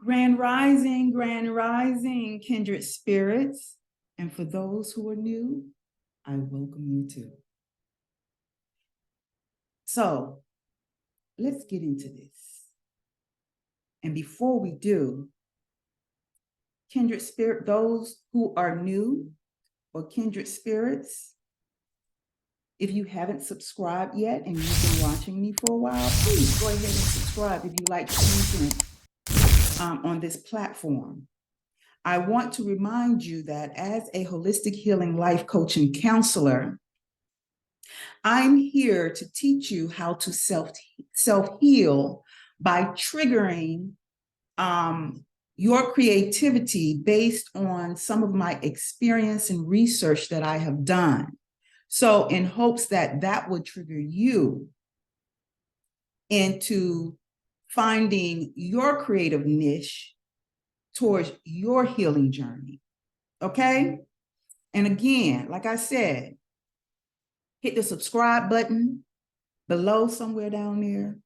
Grand rising, kindred spirits. And for those who are new, I welcome you too. So let's get into this. And before we do, kindred spirit, those who are new or kindred spirits, if you haven't subscribed yet and you've been watching me for a while, please go ahead and subscribe if you like content on this platform. I want to remind you that as a holistic healing life coach and counselor, I'm here to teach you how to self-heal by triggering your creativity based on some of my experience and research that I have done. So in hopes that that would trigger you into finding your creative niche towards your healing journey, okay? And again, like I said, hit the subscribe button below somewhere down there.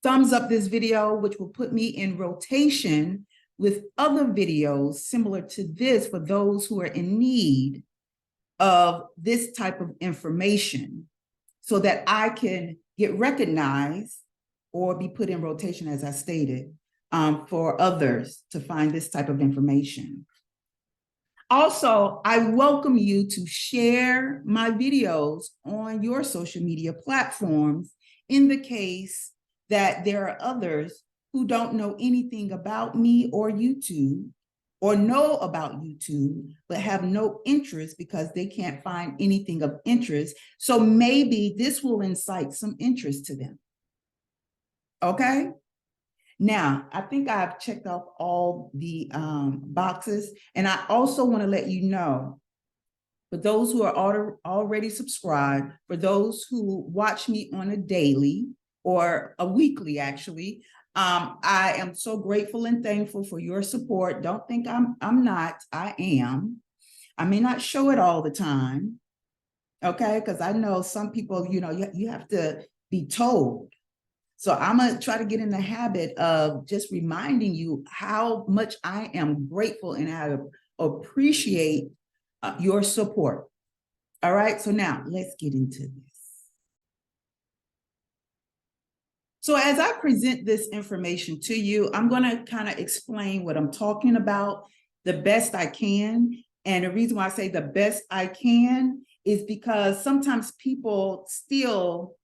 Thumbs up this video, which will put me in rotation with other videos similar to this for those who are in need of this type of information so that I can get recognized or be put in rotation, as I stated, for others to find this type of information. Also, I welcome you to share my videos on your social media platforms in the case that there are others who don't know anything about me or YouTube, or know about YouTube, but have no interest because they can't find anything of interest. So maybe this will incite some interest to them. Okay? Now, I think I've checked off all the boxes, and I also want to let you know, for those who are already subscribed, for those who watch me on a daily or a weekly, actually, I am so grateful and thankful for your support. Don't think I'm not, I am. I may not show it all the time, okay? Because I know some people, you know, you have to be told. So I'm gonna try to get in the habit of just reminding you how much I am grateful and I appreciate your support. All right, so now let's get into this. So as I present this information to you, I'm gonna kind of explain what I'm talking about the best I can. And the reason why I say the best I can is because sometimes people still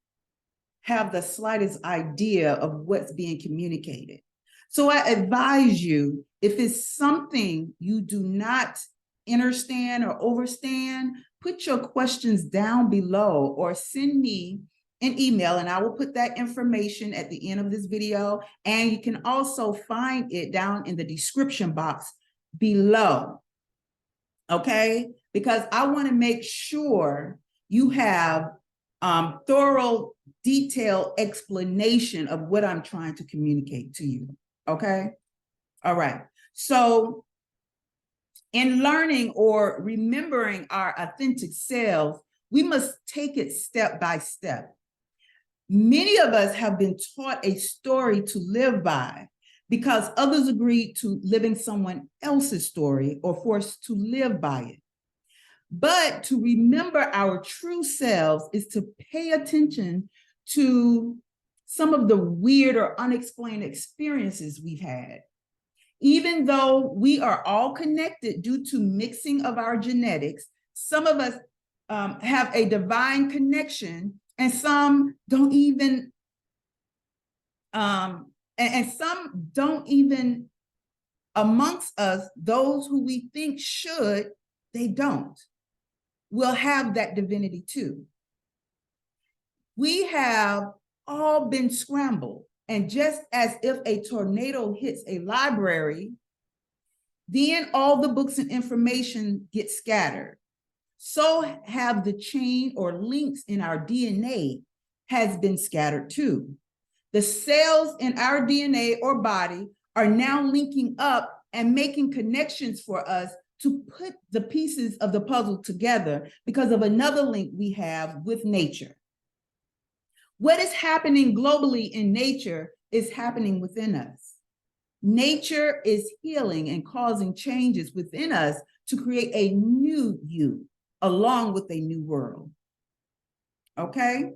have the slightest idea of what's being communicated. So I advise you, if it's something you do not understand or overstand, put your questions down below or send me an email and I will put that information at the end of this video. And you can also find it down in the description box below, okay? Because I want to make sure you have thorough, detailed explanation of what I'm trying to communicate to you, okay? All right, so in learning or remembering our authentic selves, we must take it step by step. Many of us have been taught a story to live by because others agreed to living someone else's story or forced to live by it. But to remember our true selves is to pay attention to some of the weird or unexplained experiences we've had. Even though we are all connected due to mixing of our genetics, some of us have a divine connection and some don't even, and some don't even, amongst us, those who we think should, they don't. Will have that divinity too. We have all been scrambled, and just as if a tornado hits a library, then all the books and information get scattered. So have the chain or links in our DNA has been scattered too. The cells in our DNA or body are now linking up and making connections for us to put the pieces of the puzzle together because of another link we have with nature. What is happening globally in nature is happening within us. Nature is healing and causing changes within us to create a new you along with a new world. Okay?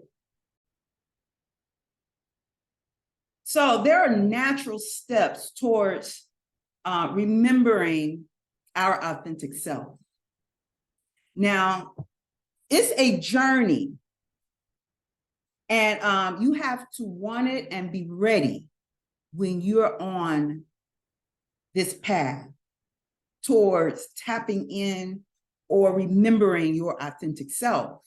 So there are natural steps towards remembering our authentic self. Now, it's a journey, and you have to want it and be ready when you're on this path towards tapping in or remembering your authentic self.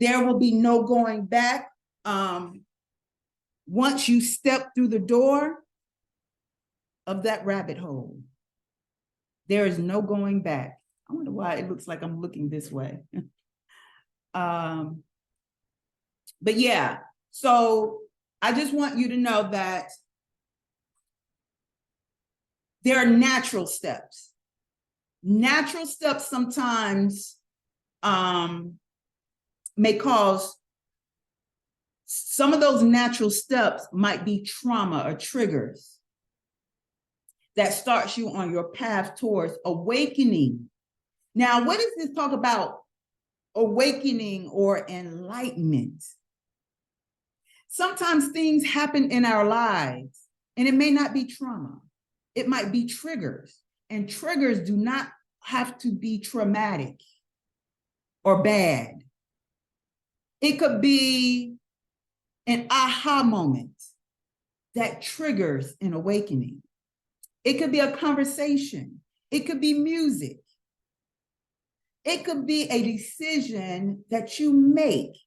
There will be no going back. Once you step through the door of that rabbit hole, there is no going back. I wonder why it looks like I'm looking this way. But yeah, so I just want you to know that there are natural steps. Natural steps sometimes may cause, some of those natural steps might be trauma or triggers that starts you on your path towards awakening. Now, what does this talk about awakening or enlightenment? Sometimes things happen in our lives, and it may not be trauma. It might be triggers, and triggers do not have to be traumatic or bad. It could be an aha moment that triggers an awakening. It could be a conversation. It could be music. It could be a decision that you make,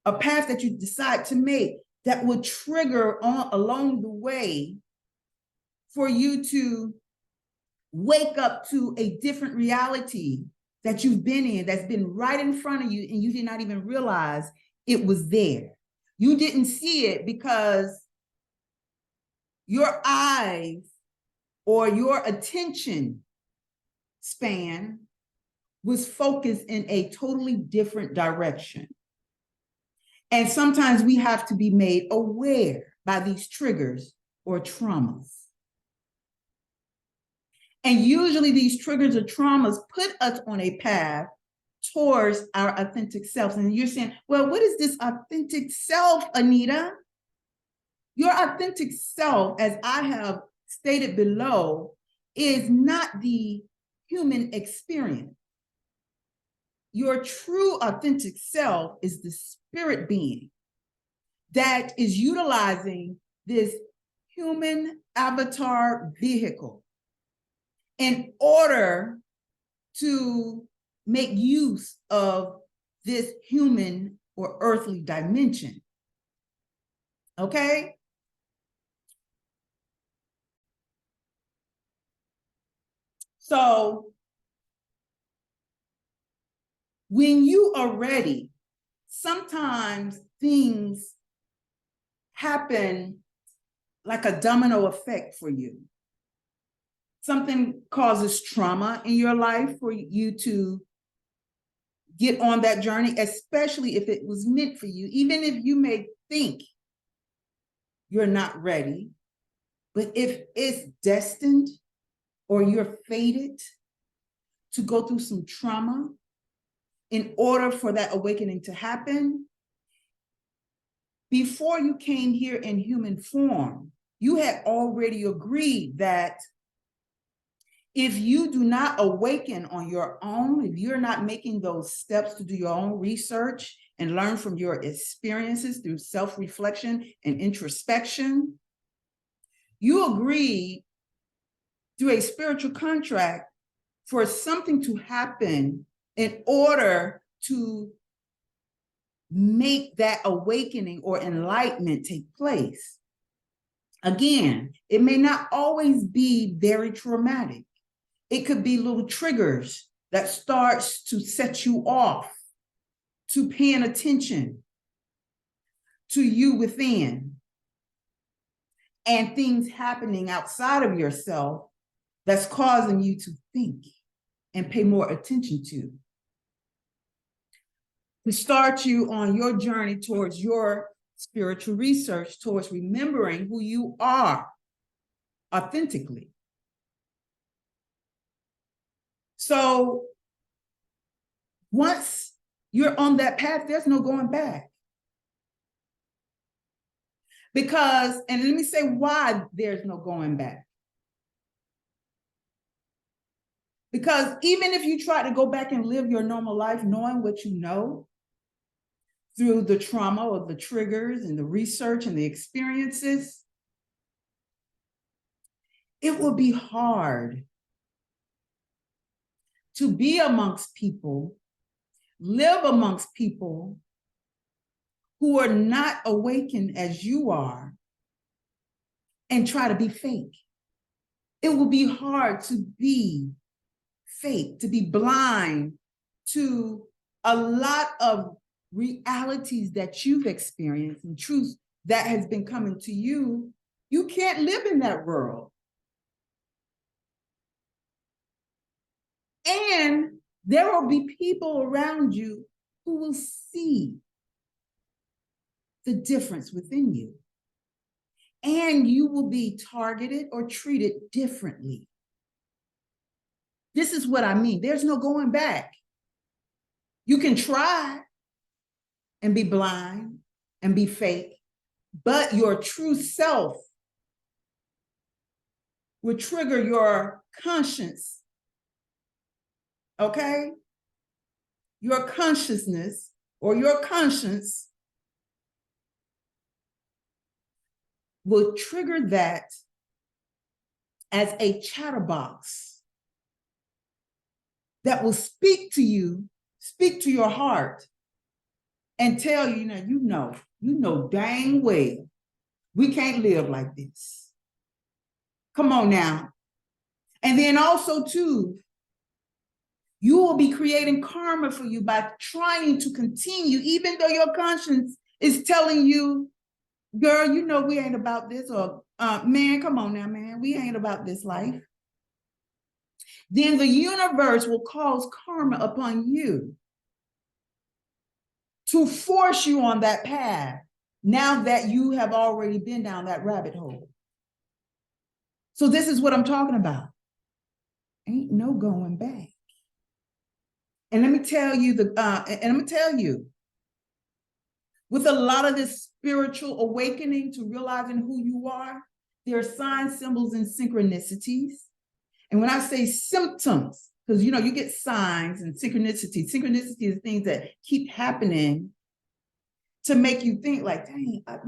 a path that you decide to make that will trigger along the way for you to wake up to a different reality that you've been in, that's been right in front of you, and you did not even realize it was there. You didn't see it because your eyes or your attention span was focused in a totally different direction. And sometimes we have to be made aware by these triggers or traumas. And usually these triggers or traumas put us on a path towards our authentic self. And you're saying, well, what is this authentic self, Anita? Your authentic self, as I have stated below, is not the human experience. Your true authentic self is the spirit being that is utilizing this human avatar vehicle in order to make use of this human or earthly dimension. Okay? So when you are ready, sometimes things happen like a domino effect for you. Something causes trauma in your life for you to get on that journey, especially if it was meant for you, even if you may think you're not ready. But if it's destined or you're fated to go through some trauma in order for that awakening to happen, before you came here in human form, you had already agreed that if you do not awaken on your own, if you're not making those steps to do your own research and learn from your experiences through self-reflection and introspection, you agreed through a spiritual contract for something to happen in order to make that awakening or enlightenment take place. Again, it may not always be very traumatic. It could be little triggers that starts to set you off to paying attention to you within and things happening outside of yourself that's causing you to think and pay more attention to start you on your journey towards your spiritual research towards remembering who you are authentically. So once you're on that path, there's no going back. Because, and let me say why there's no going back. Because even if you try to go back and live your normal life, knowing what you know through the trauma or the triggers and the research and the experiences, it will be hard to be amongst people, live amongst people who are not awakened as you are and try to be fake. It will be hard to be fake, to be blind to a lot of realities that you've experienced and truths that has been coming to you. You can't live in that world. And there will be people around you who will see the difference within you. And you will be targeted or treated differently. This is what I mean. There's no going back. You can try and be blind and be fake, but your true self will trigger your conscience, okay? Your consciousness or your conscience will trigger that as a chatterbox that will speak to you, speak to your heart, and tell you, you know dang well, we can't live like this. Come on now. And then also too, you will be creating karma for you by trying to continue, even though your conscience is telling you, girl, you know we ain't about this, or man, come on now, man, we ain't about this life. Then the universe will cause karma upon you to force you on that path now that you have already been down that rabbit hole. So this is what I'm talking about. Ain't no going back. And let me tell you, with a lot of this spiritual awakening to realizing who you are, there are signs, symbols, and synchronicities. And when I say symptoms, because you get signs and synchronicity. Synchronicity is things that keep happening to make you think like, dang, I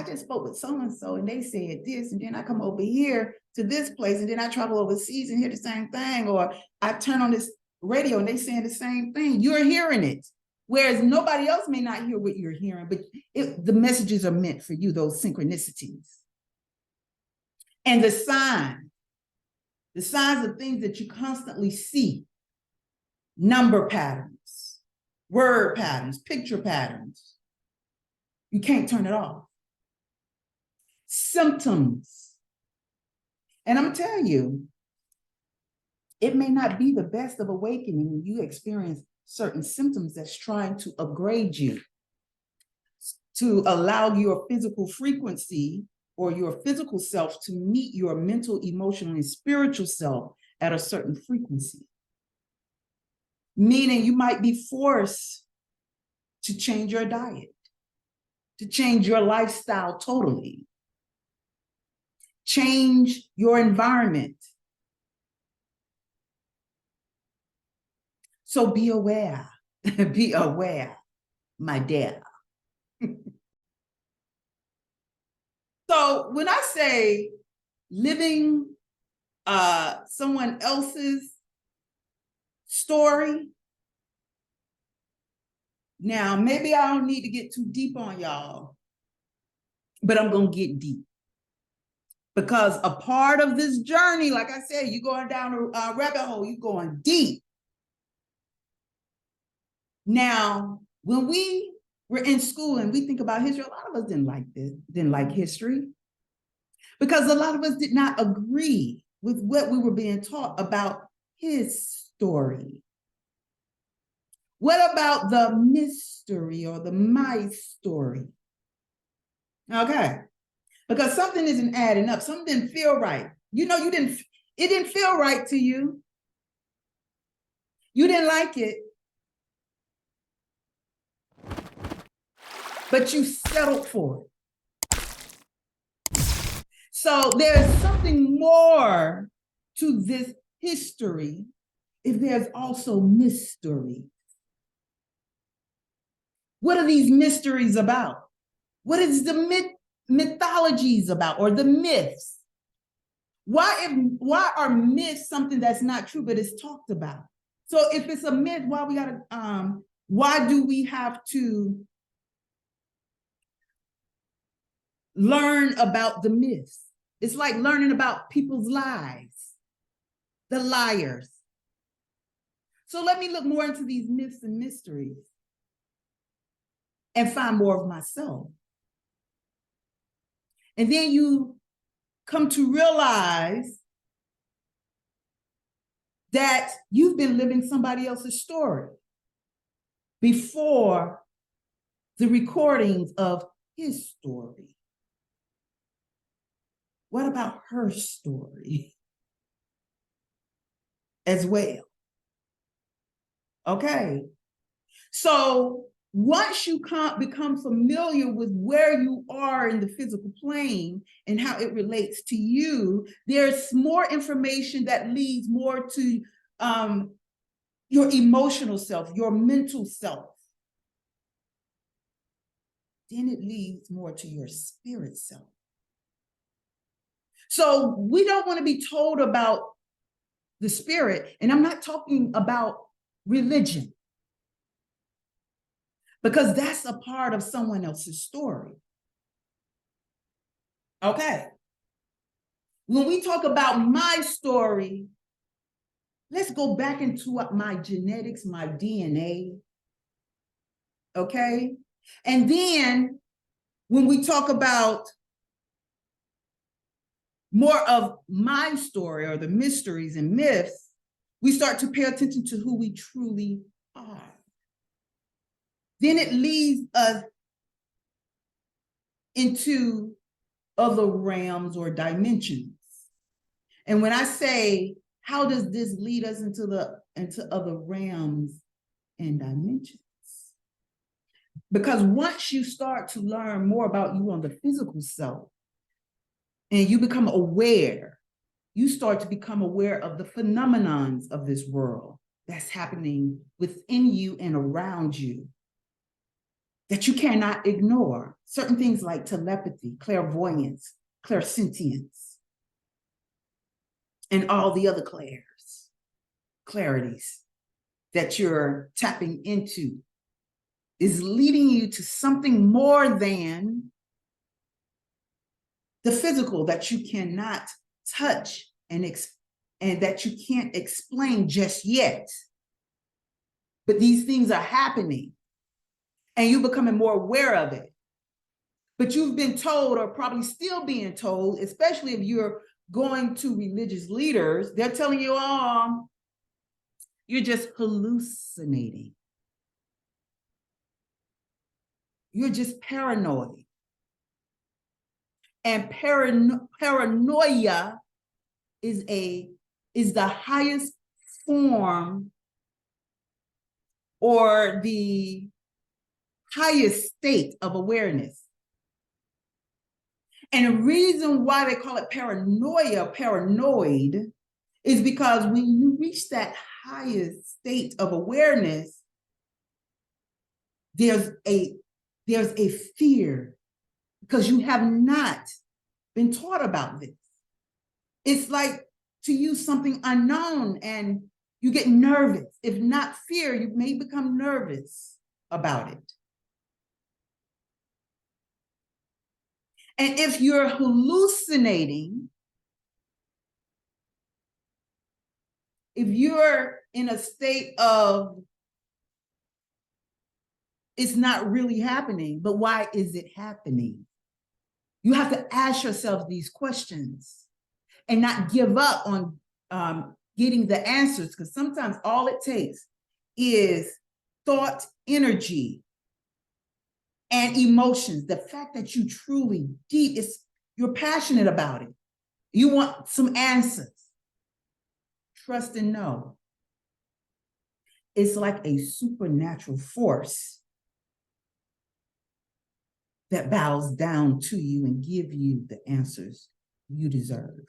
just spoke with so-and-so and they said this, and then I come over here to this place, and then I travel overseas and hear the same thing, or I turn on this radio and they saying the same thing. You're hearing it, whereas nobody else may not hear what you're hearing, but the messages are meant for you, those synchronicities. And the signs of things that you constantly see, number patterns, word patterns, picture patterns. You can't turn it off. Symptoms. And I'm telling you, it may not be the best of awakening when you experience certain symptoms that's trying to upgrade you, to allow your physical frequency or your physical self to meet your mental, emotional, and spiritual self at a certain frequency. Meaning you might be forced to change your diet, to change your lifestyle totally, change your environment. So be aware, my dear. So when I say living someone else's story, now maybe I don't need to get too deep on y'all, but I'm gonna get deep. Because a part of this journey, like I said, you're going down a rabbit hole, you're going deep. Now, when we were in school and we think about history, a lot of us didn't like history, because a lot of us did not agree with what we were being taught about his story. What about the mystery or the my story? Okay. Because something isn't adding up. Something didn't feel right. You know, it didn't feel right to you. You didn't like it. But you settled for it. So there's something more to this history if there's also mystery. What are these mysteries about? What is the mythologies about, or the myths? Why are myths something that's not true, but it's talked about? So if it's a myth, why do we have to learn about the myths? It's like learning about people's lives, the liars. So let me look more into these myths and mysteries and find more of myself. And then you come to realize that you've been living somebody else's story before the recordings of his story. What about her story as well? Okay. So once you become familiar with where you are in the physical plane and how it relates to you, there's more information that leads more to your emotional self, your mental self. Then it leads more to your spirit self. So we don't want to be told about the spirit, and I'm not talking about religion, because that's a part of someone else's story. Okay. When we talk about my story, let's go back into my genetics, my DNA. Okay. And then when we talk about more of my story or the mysteries and myths, we start to pay attention to who we truly are. Then it leads us into other realms or dimensions. And when I say, how does this lead us into other realms and dimensions? Because once you start to learn more about you on the physical self, and you become aware, you start to become aware of the phenomenons of this world that's happening within you and around you that you cannot ignore. Certain things like telepathy, clairvoyance, clairsentience, and all the other clarities that you're tapping into is leading you to something more than the physical that you cannot touch and that you can't explain just yet. But these things are happening and you're becoming more aware of it. But you've been told, or probably still being told, especially if you're going to religious leaders, they're telling you, oh, you're just hallucinating. You're just paranoid. And paranoia is the highest form or the highest state of awareness. And the reason why they call it paranoia, paranoid, is because when you reach that highest state of awareness, there's a fear, because you have not been taught about this. It's like to use something unknown and you get nervous. If not fear, you may become nervous about it. And if you're hallucinating, if you're in a state of it's not really happening, but why is it happening? You have to ask yourself these questions and not give up on getting the answers, because sometimes all it takes is thought, energy, and emotions. The fact that you truly you're passionate about it. You want some answers. Trust and know. It's like a supernatural force that bows down to you and give you the answers you deserve.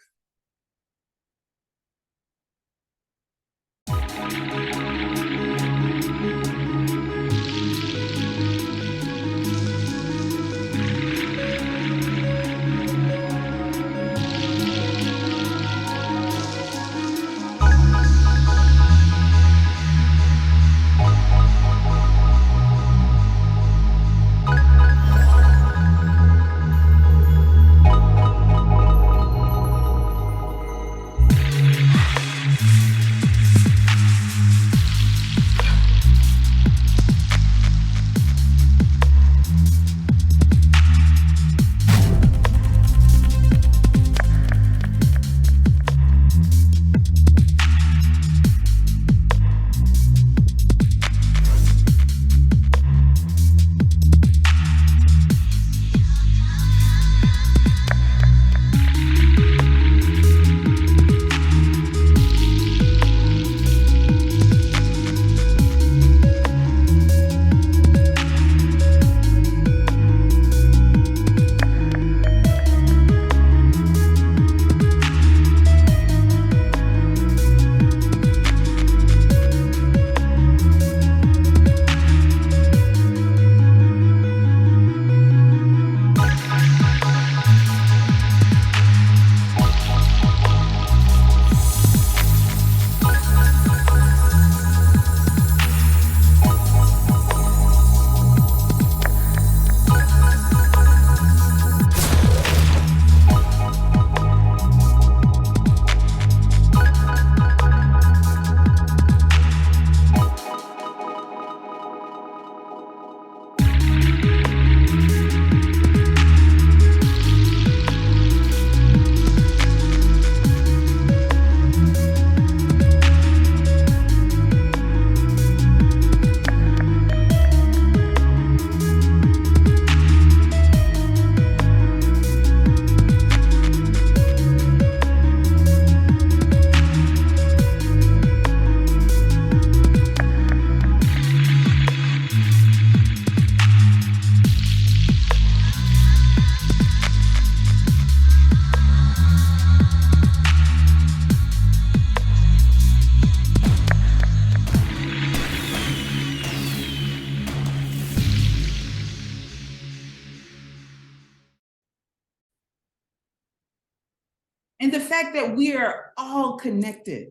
And the fact that we are all connected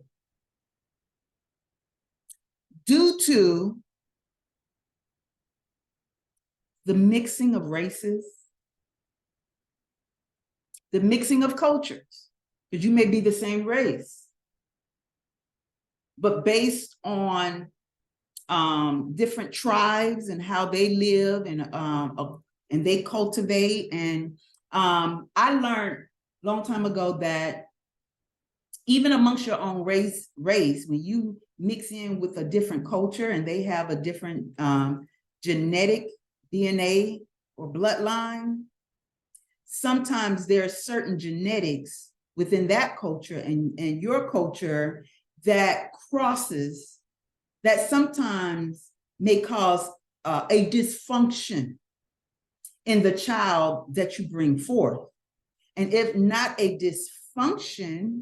due to the mixing of races, the mixing of cultures, because you may be the same race, but based on different tribes and how they live and they cultivate. And I learned a long time ago that even amongst your own race, when you mix in with a different culture and they have a different genetic DNA or bloodline, sometimes there are certain genetics within that culture and your culture that crosses, that sometimes may cause a dysfunction in the child that you bring forth. And if not a dysfunction,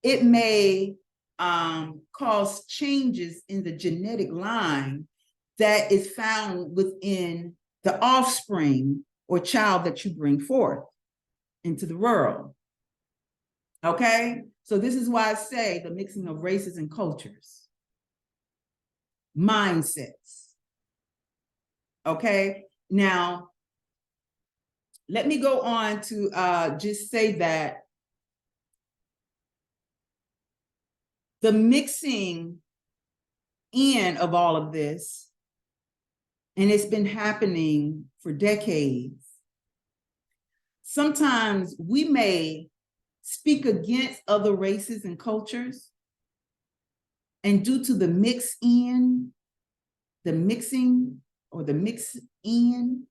it may cause changes in the genetic line that is found within the offspring or child that you bring forth into the world. Okay? So this is why I say the mixing of races and cultures, mindsets. Okay? Now, let me go on to just say that the mixing in of all of this, and it's been happening for decades, sometimes we may speak against other races and cultures, and due to the mix in, the mixing or the mix-in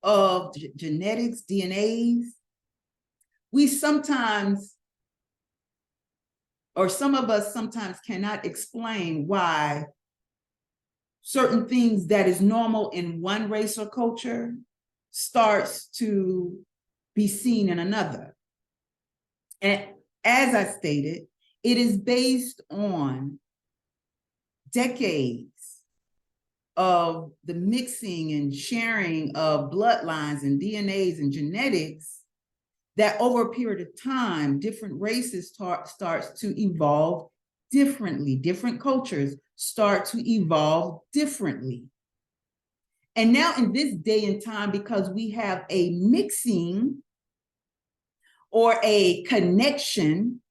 of genetics, DNAs, we sometimes, or some of us sometimes cannot explain why certain things that is normal in one race or culture starts to be seen in another. And as I stated, it is based on decades of the mixing and sharing of bloodlines and DNAs and genetics that over a period of time, different races starts to evolve differently. Different cultures start to evolve differently. And now in this day and time, because we have a mixing or a connection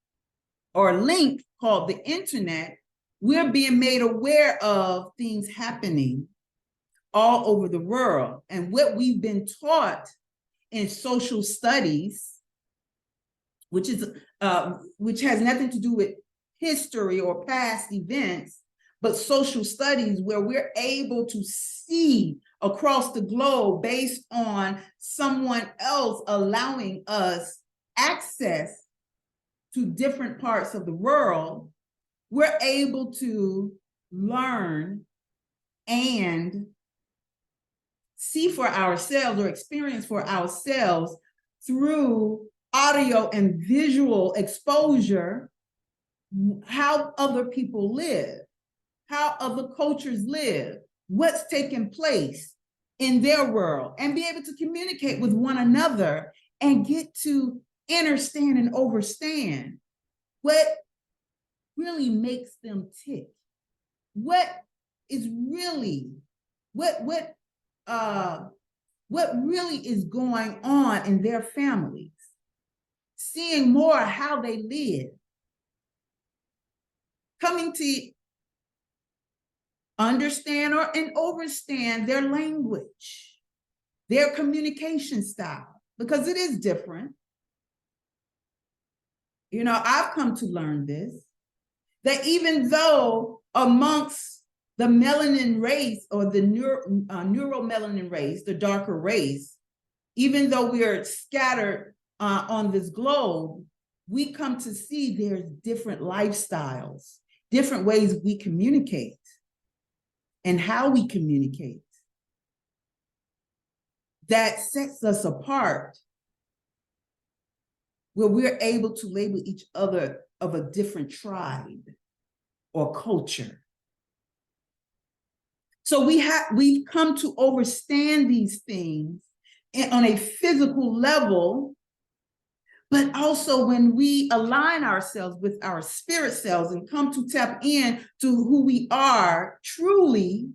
or link called the internet, we're being made aware of things happening all over the world. And what we've been taught in social studies, which has nothing to do with history or past events, but social studies, where we're able to see across the globe based on someone else allowing us access to different parts of the world, we're able to learn and see for ourselves or experience for ourselves through audio and visual exposure how other people live, how other cultures live, what's taking place in their world, and be able to communicate with one another and get to understand and overstand what really makes them tick, what is really, what really is going on in their families, seeing more how they live, coming to understand and overstand their language, their communication style, because it is different. You know, I've come to learn this, that even though amongst the melanin race or the neuromelanin race, the darker race, even though we are scattered on this globe, we come to see there's different lifestyles, different ways we communicate and how we communicate that sets us apart, where we're able to label each other of a different tribe or culture. So we've come to understand these things on a physical level, but also when we align ourselves with our spirit selves and come to tap in to who we are truly,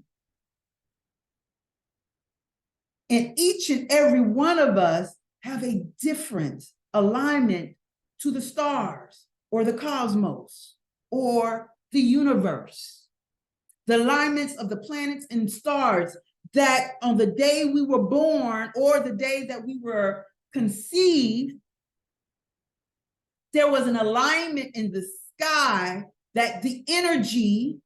and each and every one of us have a different alignment to the stars or the cosmos or the universe, the alignments of the planets and stars, that on the day we were born or the day that we were conceived, there was an alignment in the sky that the energy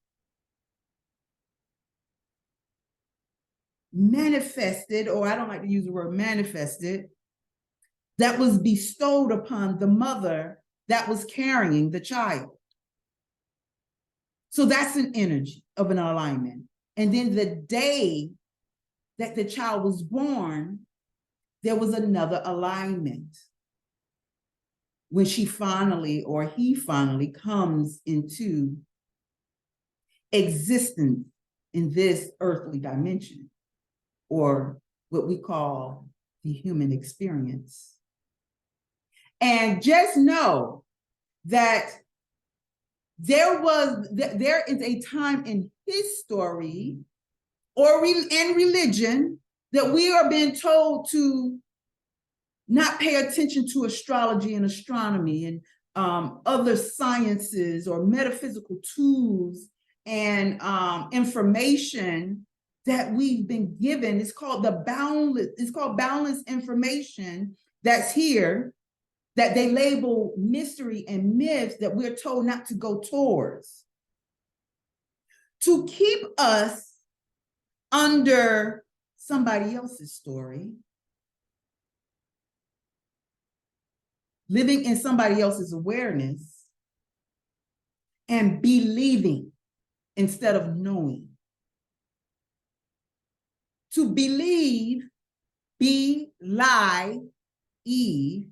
manifested, or I don't like to use the word manifested, that was bestowed upon the mother that was carrying the child. So that's an energy of an alignment. And then the day that the child was born, there was another alignment, when she finally, or he finally, comes into existence in this earthly dimension, or what we call the human experience. And just know that there is a time in history and religion that we are being told to not pay attention to astrology and astronomy and other sciences or metaphysical tools and information that we've been given. It's called boundless information that's here, that they label mystery and myths, that we're told not to go towards, to keep us under somebody else's story, living in somebody else's awareness, and believing instead of knowing. To believe, lie, Eve,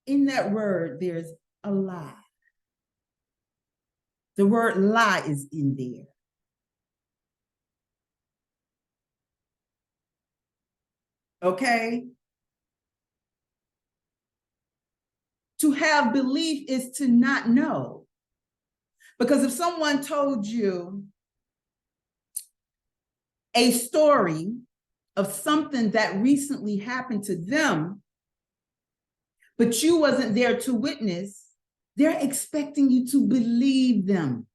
in that word, there's a lie. The word lie is in there. Okay? To have belief is to not know. Because if someone told you a story of something that recently happened to them, but you wasn't there to witness, they're expecting you to believe them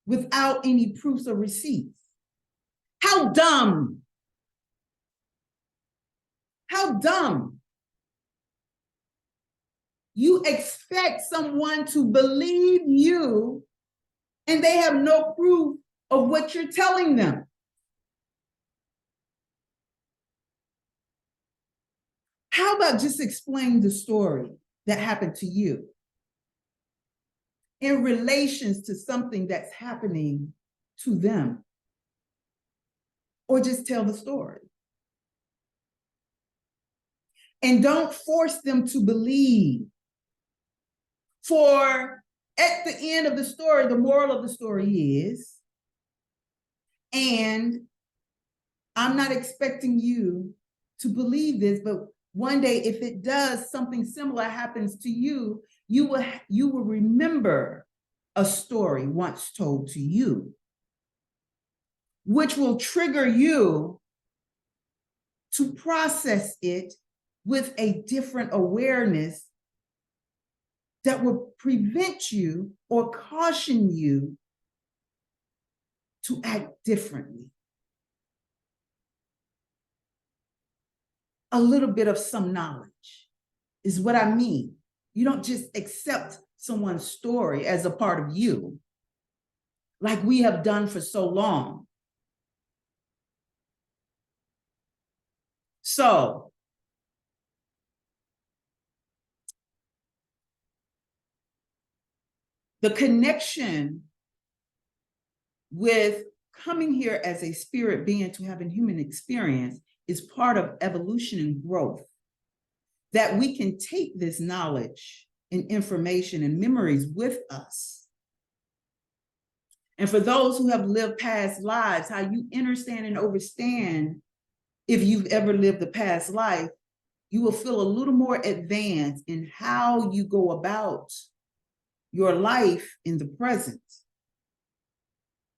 without any proofs or receipts. How dumb! How dumb! You expect someone to believe you and they have no proof of what you're telling them. How about just explain the story that happened to you in relations to something that's happening to them? Or just tell the story. And don't force them to believe. For at the end of the story, the moral of the story is, and I'm not expecting you to believe this, but one day if it does, something similar happens to you, you will remember a story once told to you, which will trigger you to process it with a different awareness that will prevent you or caution you to act differently. A little bit of some knowledge is what I mean. You don't just accept someone's story as a part of you, like we have done for so long. So, the connection with coming here as a spirit being to have a human experience is part of evolution and growth. That we can take this knowledge and information and memories with us. And for those who have lived past lives, how you understand and understand, if you've ever lived a past life, you will feel a little more advanced in how you go about your life in the present.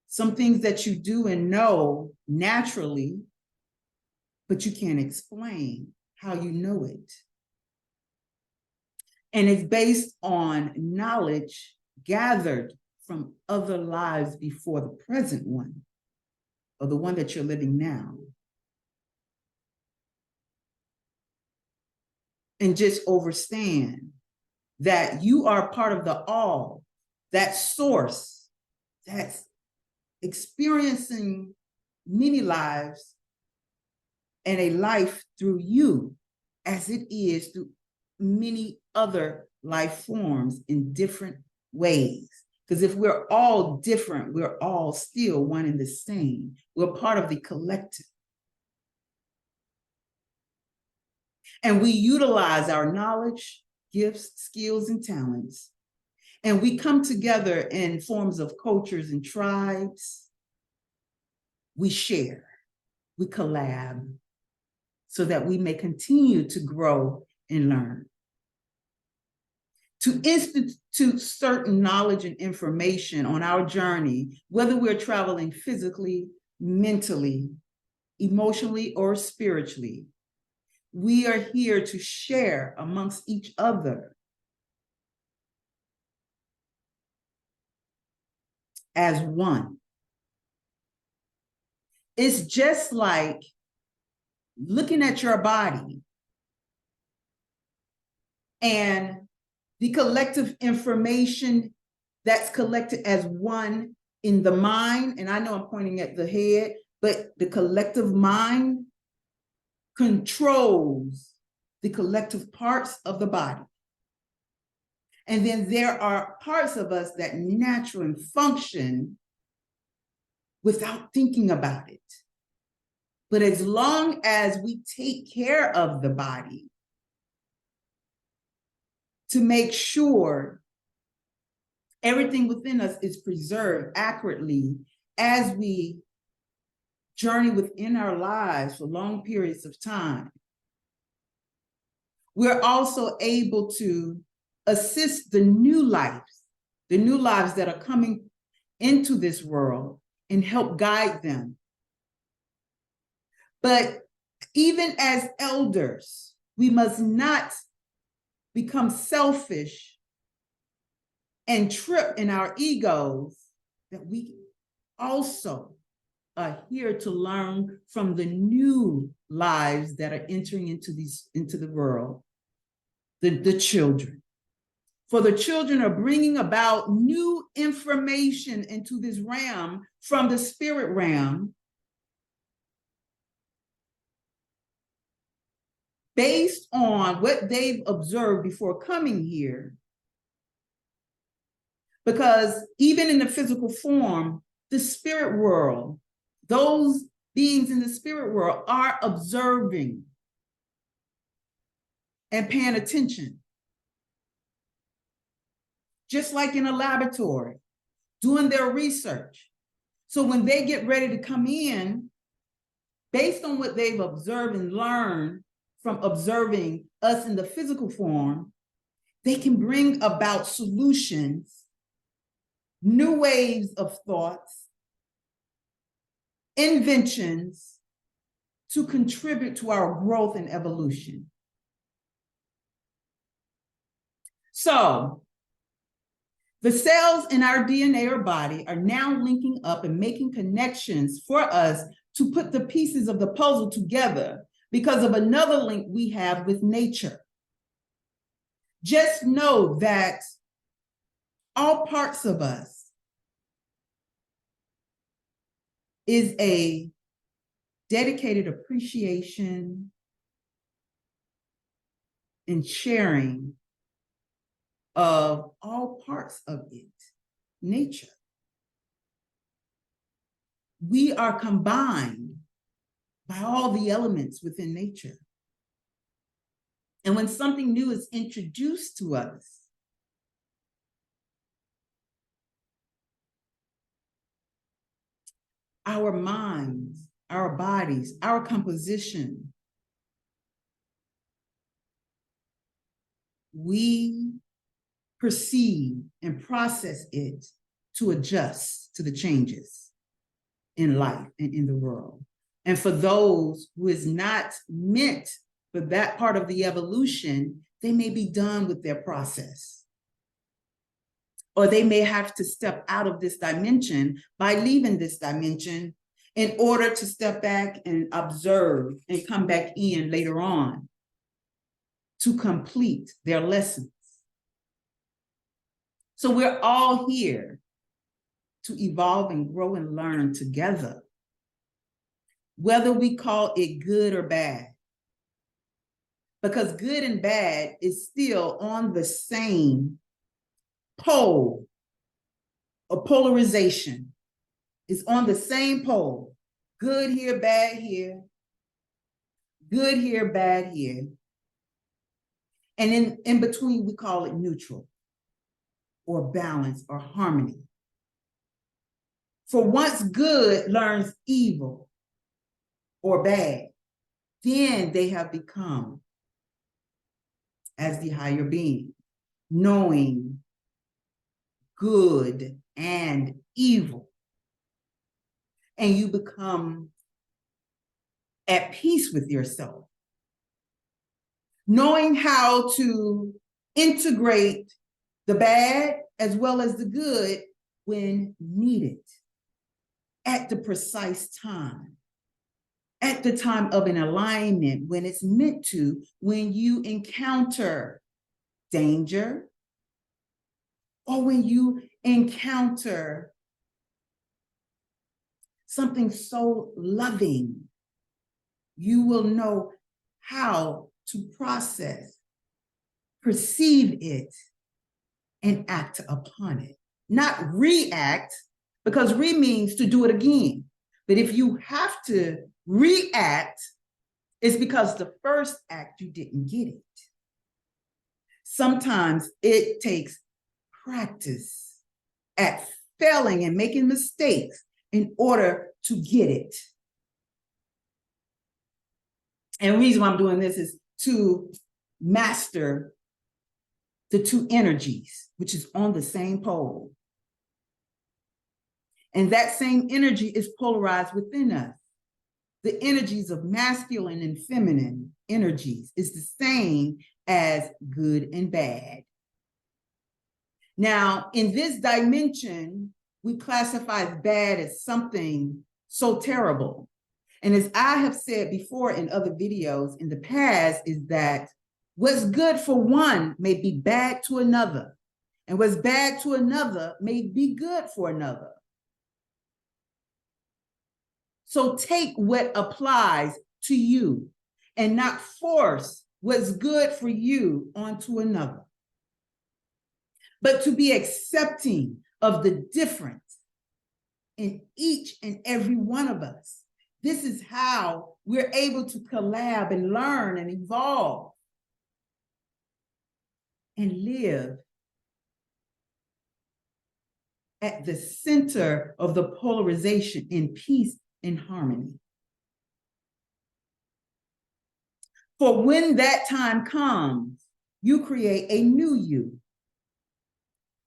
Some things that you do and know naturally, but you can't explain how you know it. And it's based on knowledge gathered from other lives before the present one, or the one that you're living now. And just understand that you are part of the all, that source that's experiencing many lives and a life through you, as it is through many other life forms in different ways. Because if we're all different, we're all still one and the same. We're part of the collective. And we utilize our knowledge, gifts, skills, and talents. And we come together in forms of cultures and tribes. We share, we collab, so that we may continue to grow and learn. To institute certain knowledge and information on our journey, whether we're traveling physically, mentally, emotionally, or spiritually, we are here to share amongst each other as one. It's just like looking at your body and the collective information that's collected as one in the mind, and I know I'm pointing at the head, but the collective mind controls the collective parts of the body. And then there are parts of us that naturally function without thinking about it. But as long as we take care of the body to make sure everything within us is preserved accurately as we journey within our lives for long periods of time, we're also able to assist the new lives that are coming into this world and help guide them. But even as elders, we must not become selfish and trip in our egos, that we also are here to learn from the new lives that are entering into the world, the children. For the children are bringing about new information into this realm from the spirit realm based on what they've observed before coming here. Because even in the physical form, the spirit world, those beings in the spirit world are observing and paying attention. Just like in a laboratory, doing their research. So when they get ready to come in, based on what they've observed and learned from observing us in the physical form, they can bring about solutions, new waves of thoughts, inventions to contribute to our growth and evolution. So, the cells in our DNA or body are now linking up and making connections for us to put the pieces of the puzzle together because of another link we have with nature. Just know that all parts of us is a dedicated appreciation and sharing of all parts of it, nature. We are combined by all the elements within nature. And when something new is introduced to us, our minds, our bodies, our composition, we perceive and process it to adjust to the changes in life and in the world. And for those who is not meant for that part of the evolution, they may be done with their process. Or they may have to step out of this dimension by leaving this dimension in order to step back and observe and come back in later on to complete their lessons. So we're all here to evolve and grow and learn together, whether we call it good or bad. Because good and bad is still on the same pole, a polarization. It's on the same pole. Good here, bad here. Good here, bad here. And in between, we call it neutral or balance or harmony. For once good learns evil or bad, then they have become as the higher being, knowing good and evil. And you become at peace with yourself, knowing how to integrate the bad as well as the good when needed, at the precise time, at the time of an alignment, when it's meant to, when you encounter danger, or when you encounter something so loving, you will know how to process, perceive it, and act upon it. Not react, because means to do it again. But if you have to react, it's because the first act you didn't get it. Sometimes it takes practice at failing and making mistakes in order to get it. And the reason why I'm doing this is to master the two energies, which is on the same pole. And that same energy is polarized within us. The energies of masculine and feminine energies is the same as good and bad. Now, in this dimension, we classify bad as something so terrible. And as I have said before in other videos in the past, is that what's good for one may be bad to another, and what's bad to another may be good for another. So take what applies to you and not force what's good for you onto another, but to be accepting of the difference in each and every one of us. This is how we're able to collab and learn and evolve and live at the center of the polarization in peace and harmony. For when that time comes, you create a new you.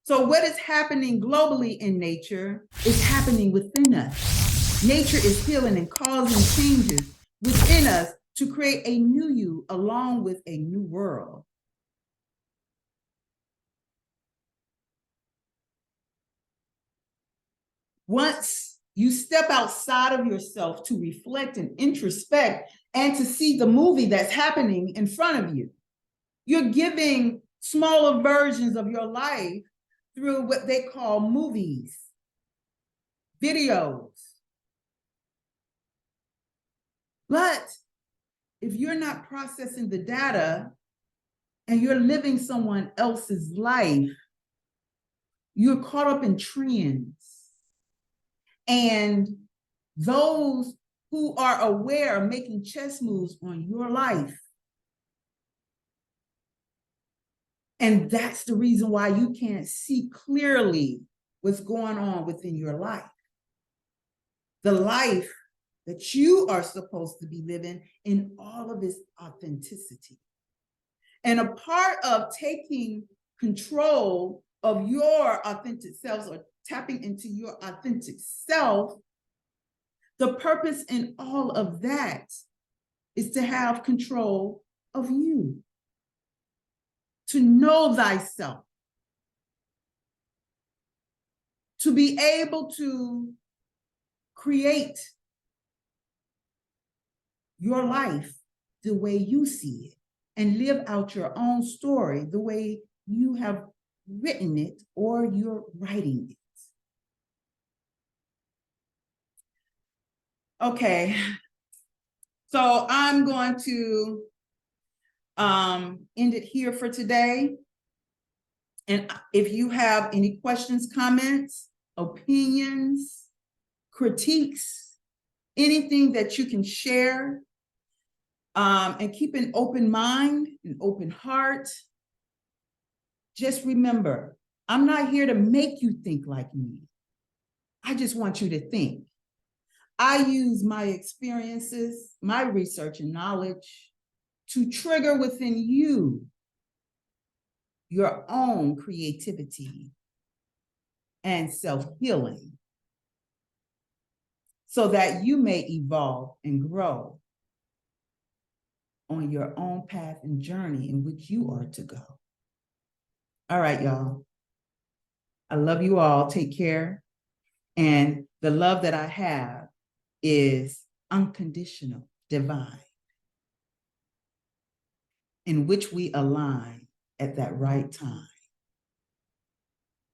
So what is happening globally in nature is happening within us. Nature is healing and causing changes within us to create a new you along with a new world. Once you step outside of yourself to reflect and introspect and to see the movie that's happening in front of you, you're giving smaller versions of your life through what they call movies, videos. But if you're not processing the data and you're living someone else's life, you're caught up in trends. And those who are aware are making chess moves on your life. And that's the reason why you can't see clearly what's going on within your life. The life that you are supposed to be living in all of its authenticity. And a part of taking control of your authentic selves or tapping into your authentic self, the purpose in all of that is to have control of you, to know thyself, to be able to create your life the way you see it and live out your own story the way you have written it or you're writing it. Okay, so I'm going to end it here for today. And if you have any questions, comments, opinions, critiques, anything that you can share, and keep an open mind, an open heart. Just remember, I'm not here to make you think like me. I just want you to think. I use my experiences, my research and knowledge to trigger within you your own creativity and self-healing so that you may evolve and grow on your own path and journey in which you are to go. All right, y'all. I love you all. Take care. And the love that I have is unconditional, divine, in which we align at that right time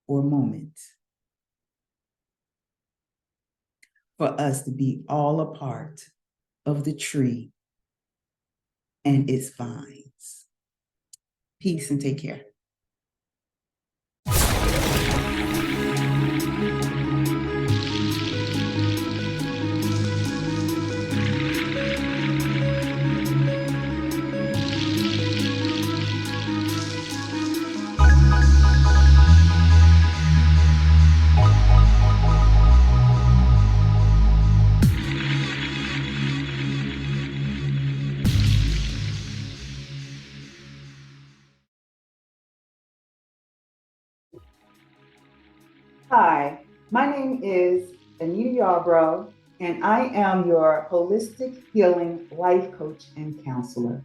or moment. for us to be all a part of the tree and its vines. Peace and take care. Hi, my name is AnitaYarbrough, and I am your holistic healing life coach and counselor.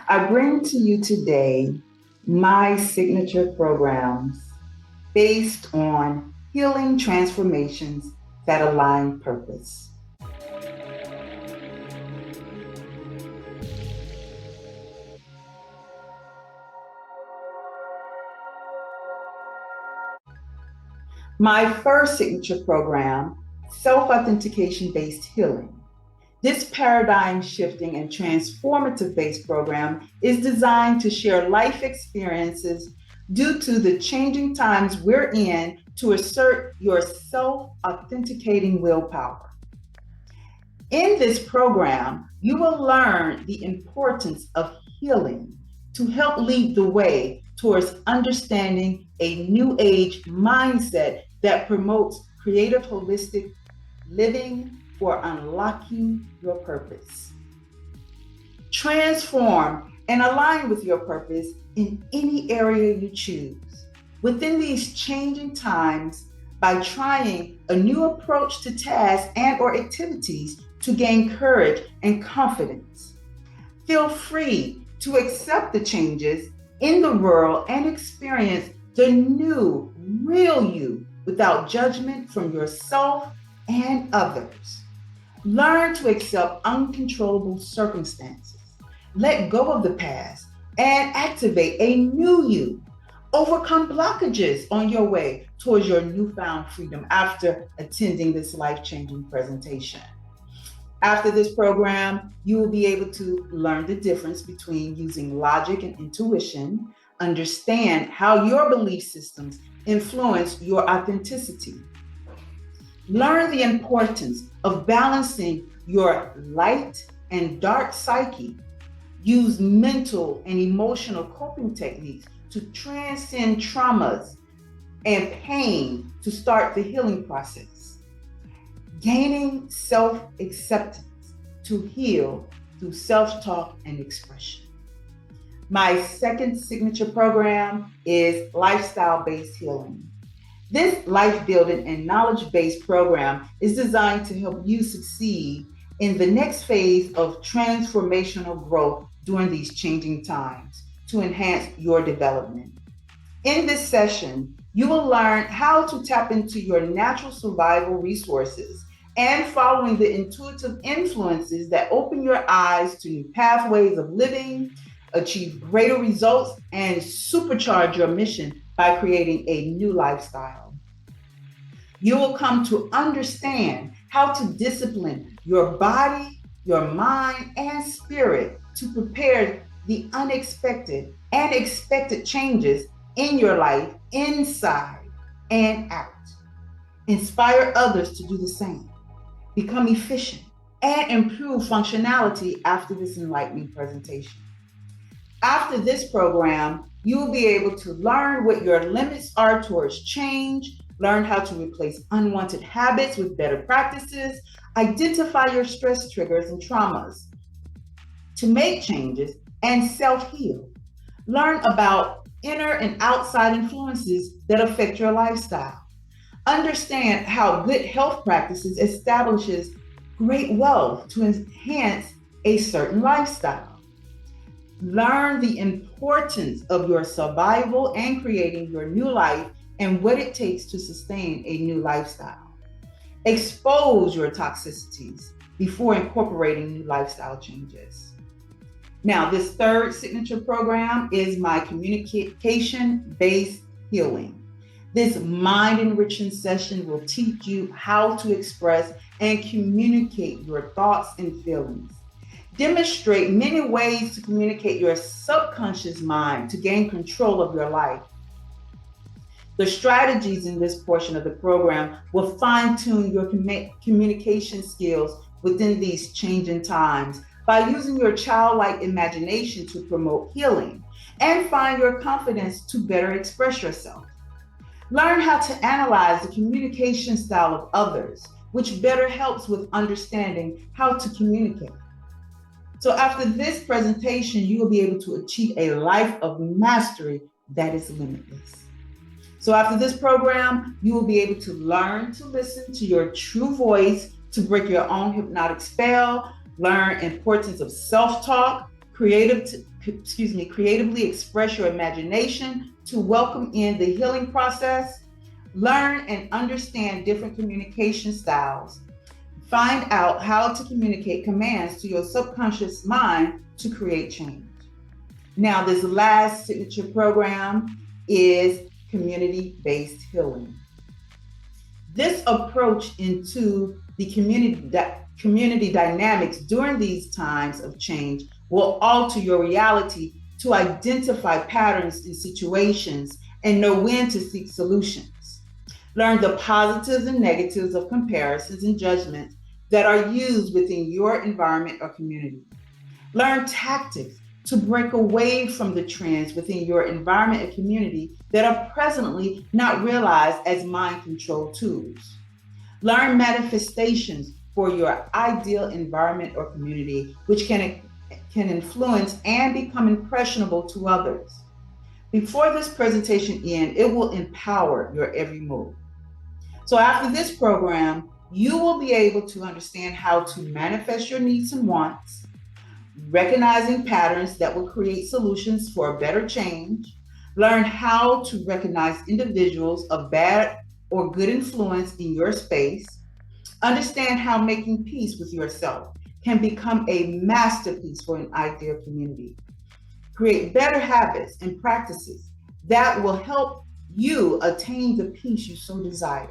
I bring to you today my signature programs based on healing transformations that align purpose. My first signature program, self-authentication based healing. This paradigm shifting and transformative based program is designed to share life experiences due to the changing times we're in to assert your self-authenticating willpower. In this program, you will learn the importance of healing to help lead the way towards understanding a new age mindset that promotes creative holistic living for unlocking your purpose. Transform and align with your purpose in any area you choose. Within these changing times, by trying a new approach to tasks and or activities to gain courage and confidence. Feel free to accept the changes in the world and experience the new, real you without judgment from yourself and others. Learn to accept uncontrollable circumstances. Let go of the past and activate a new you. Overcome blockages on your way towards your newfound freedom after attending this life-changing presentation. After this program, you will be able to learn the difference between using logic and intuition, understand how your belief systems influence your authenticity. Learn the importance of balancing your light and dark psyche. Use mental and emotional coping techniques to transcend traumas and pain to start the healing process. Gaining self-acceptance to heal through self-talk and expression. My second signature program is lifestyle-based healing. This life-building and knowledge-based program is designed to help you succeed in the next phase of transformational growth during these changing times to enhance your development. In this session, you will learn how to tap into your natural survival resources and following the intuitive influences that open your eyes to new pathways of living, achieve greater results, and supercharge your mission by creating a new lifestyle. You will come to understand how to discipline your body, your mind, and spirit to prepare the unexpected and expected changes in your life, inside and out. Inspire others to do the same. Become efficient and improve functionality after this enlightening presentation. After this program, you will be able to learn what your limits are towards change, learn how to replace unwanted habits with better practices, identify your stress triggers and traumas, to make changes and self-heal. Learn about inner and outside influences that affect your lifestyle. Understand how good health practices establishes great wealth to enhance a certain lifestyle. Learn the importance of your survival and creating your new life and what it takes to sustain a new lifestyle. Expose your toxicities before incorporating new lifestyle changes. Now, this third signature program is my communication-based healing. This mind-enriching session will teach you how to express and communicate your thoughts and feelings. Demonstrate many ways to communicate your subconscious mind to gain control of your life. The strategies in this portion of the program will fine-tune your communication skills within these changing times by using your childlike imagination to promote healing and find your confidence to better express yourself. Learn how to analyze the communication style of others, which better helps with understanding how to communicate. So after this presentation, you will be able to achieve a life of mastery that is limitless. So after this program, you will be able to learn to listen to your true voice, to break your own hypnotic spell, learn importance of self-talk, creatively express your imagination to welcome in the healing process, learn and understand different communication styles, find out how to communicate commands to your subconscious mind to create change. Now, this last signature program is community-based healing. This approach into the community dynamics during these times of change will alter your reality to identify patterns in situations and know when to seek solutions. Learn the positives and negatives of comparisons and judgments that are used within your environment or community. Learn tactics to break away from the trends within your environment and community that are presently not realized as mind control tools. Learn manifestations for your ideal environment or community, which can influence and become impressionable to others. Before this presentation ends, it will empower your every move. So after this program, you will be able to understand how to manifest your needs and wants, recognizing patterns that will create solutions for a better change, learn how to recognize individuals of bad or good influence in your space, understand how making peace with yourself can become a masterpiece for an ideal community, create better habits and practices that will help you attain the peace you so desire,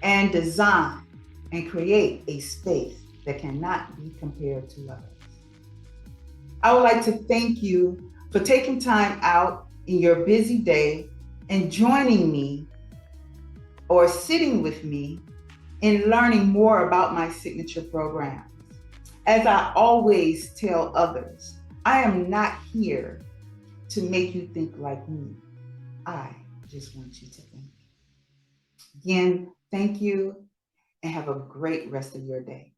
and design and create a space that cannot be compared to others. I would like to thank you for taking time out in your busy day and joining me or sitting with me in learning more about my signature programs. As I always tell others, I am not here to make you think like me. I just want you to think. Again, thank you and have a great rest of your day.